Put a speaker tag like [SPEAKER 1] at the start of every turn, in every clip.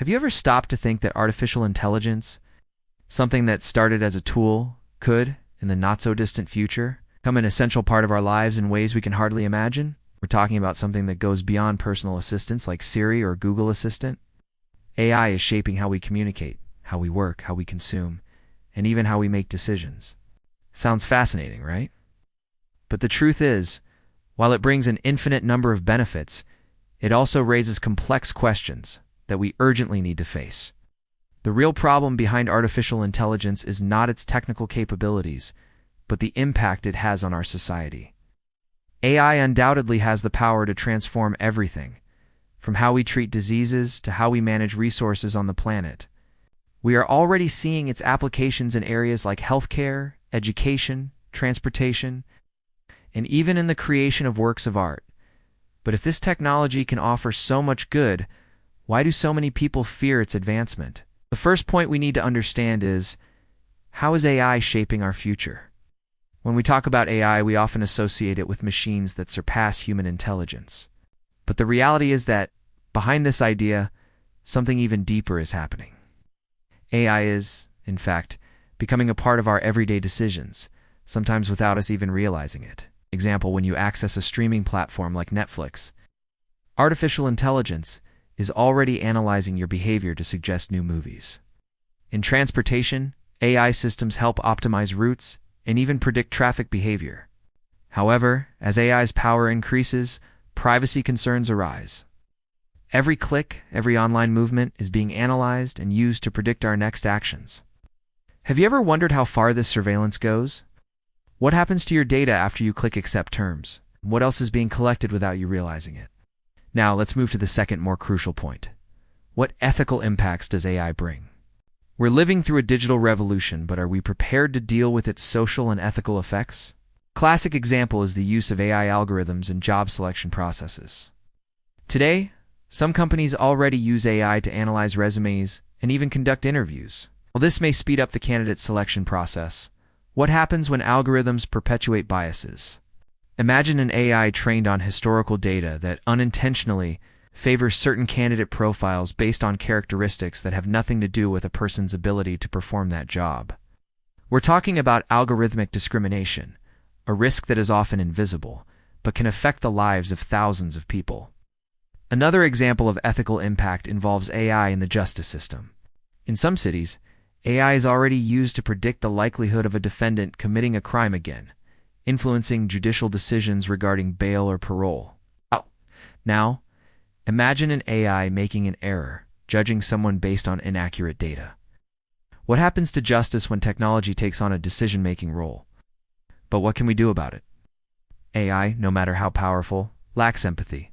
[SPEAKER 1] Have you ever stopped to think that artificial intelligence, something that started as a tool, could, in the not-so-distant future, become an essential part of our lives in ways we can hardly imagine? We're talking about something that goes beyond personal assistants like Siri or Google Assistant. AI is shaping how we communicate, how we work, how we consume, and even how we make decisions. Sounds fascinating, right? But the truth is, while it brings an infinite number of benefits, it also raises complex questions that we urgently need to face. The real problem behind artificial intelligence is not its technical capabilities, but the impact it has on our society. AI undoubtedly has the power to transform everything, from how we treat diseases to how we manage resources on the planet. We are already seeing its applications in areas like healthcare, education, transportation, and even in the creation of works of art. But if this technology can offer so much good, why do so many people fear its advancement? The first point we need to understand is, how is AI shaping our future? When we talk about AI, we often associate it with machines that surpass human intelligence. But the reality is that, behind this idea, something even deeper is happening. AI is, in fact, becoming a part of our everyday decisions, sometimes without us even realizing it. Example, when you access a streaming platform like Netflix, artificial intelligence is already analyzing your behavior to suggest new movies. In transportation, AI systems help optimize routes and even predict traffic behavior. However, as AI's power increases, privacy concerns arise. Every click, every online movement is being analyzed and used to predict our next actions. Have you ever wondered how far this surveillance goes? What happens to your data after you click accept terms? What else is being collected without you realizing it? Now, let's move to the second, more crucial point. What ethical impacts does AI bring? We're living through a digital revolution, but are we prepared to deal with its social and ethical effects? Classic example is the use of AI algorithms in job selection processes. Today, some companies already use AI to analyze resumes and even conduct interviews. While this may speed up the candidate selection process, what happens when algorithms perpetuate biases? Imagine an AI trained on historical data that unintentionally favors certain candidate profiles based on characteristics that have nothing to do with a person's ability to perform that job. We're talking about algorithmic discrimination, a risk that is often invisible, but can affect the lives of thousands of people. Another example of ethical impact involves AI in the justice system. In some cities, AI is already used to predict the likelihood of a defendant committing a crime again, influencing judicial decisions regarding bail or parole. Now, imagine an AI making an error, judging someone based on inaccurate data. What happens to justice when technology takes on a decision-making role? But what can we do about it? AI, no matter how powerful, lacks empathy.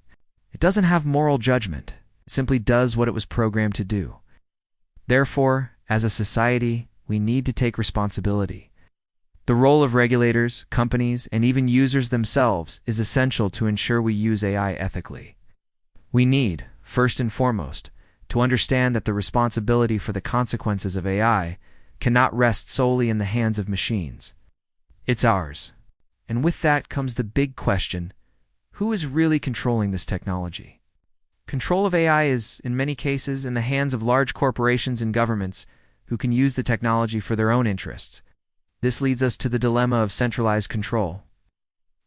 [SPEAKER 1] It doesn't have moral judgment. It simply does what it was programmed to do. Therefore, as a society, we need to take responsibility. The role of regulators, companies, and even users themselves is essential to ensure we use AI ethically. We need, first and foremost, to understand that the responsibility for the consequences of AI cannot rest solely in the hands of machines. It's ours. And with that comes the big question: who is really controlling this technology? Control of AI is, in many cases, in the hands of large corporations and governments who can use the technology for their own interests. This leads us to the dilemma of centralized control.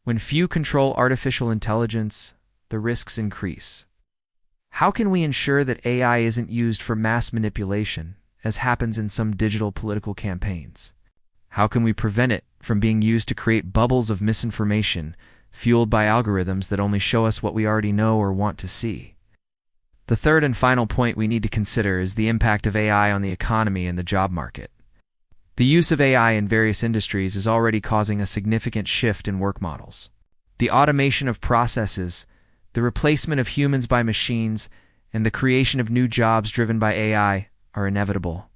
[SPEAKER 1] When few control artificial intelligence, the risks increase. How can we ensure that AI isn't used for mass manipulation, as happens in some digital political campaigns? How can we prevent it from being used to create bubbles of misinformation fueled by algorithms that only show us what we already know or want to see? The third and final point we need to consider is the impact of AI on the economy and the job market. The use of AI in various industries is already causing a significant shift in work models. The automation of processes, the replacement of humans by machines, and the creation of new jobs driven by AI are inevitable.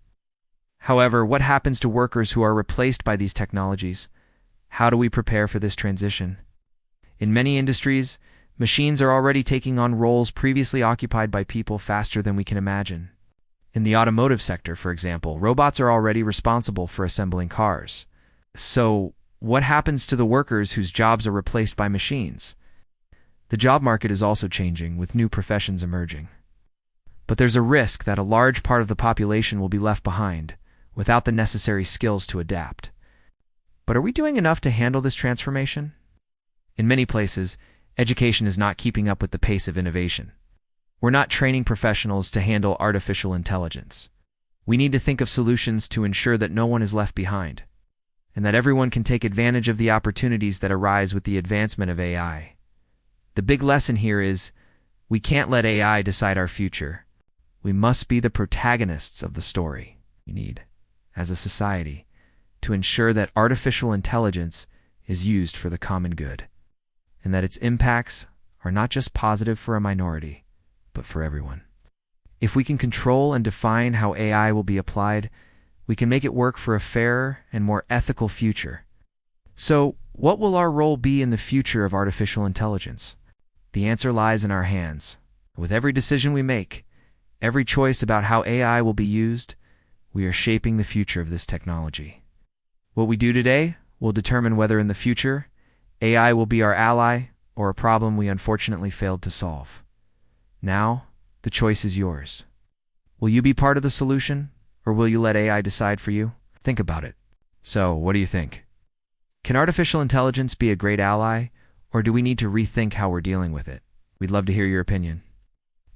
[SPEAKER 1] However, what happens to workers who are replaced by these technologies? How do we prepare for this transition? In many industries, machines are already taking on roles previously occupied by people faster than we can imagine. In the automotive sector, for example, robots are already responsible for assembling cars. So, what happens to the workers whose jobs are replaced by machines? The job market is also changing, with new professions emerging. But there's a risk that a large part of the population will be left behind, without the necessary skills to adapt. But are we doing enough to handle this transformation? In many places, education is not keeping up with the pace of innovation. We're not training professionals to handle artificial intelligence. We need to think of solutions to ensure that no one is left behind, and that everyone can take advantage of the opportunities that arise with the advancement of AI. The big lesson here is, we can't let AI decide our future. We must be the protagonists of the story. We need, as a society, to ensure that artificial intelligence is used for the common good, and that its impacts are not just positive for a minority, but for everyone. If we can control and define how AI will be applied, we can make it work for a fairer and more ethical future. So, what will our role be in the future of artificial intelligence? The answer lies in our hands. With every decision we make, every choice about how AI will be used, we are shaping the future of this technology. What we do today will determine whether in the future, AI will be our ally or a problem we unfortunately failed to solve. Now, the choice is yours. Will you be part of the solution, or will you let AI decide for you? Think about it. So, what do you think? Can artificial intelligence be a great ally, or do we need to rethink how we're dealing with it? We'd love to hear your opinion.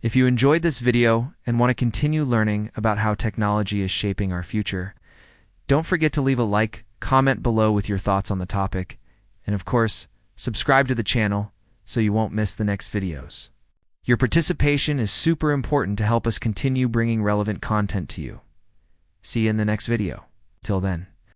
[SPEAKER 1] If you enjoyed this video and want to continue learning about how technology is shaping our future, don't forget to leave a like, comment below with your thoughts on the topic, and of course, subscribe to the channel so you won't miss the next videos. Your participation is super important to help us continue bringing relevant content to you. See you in the next video. Till then.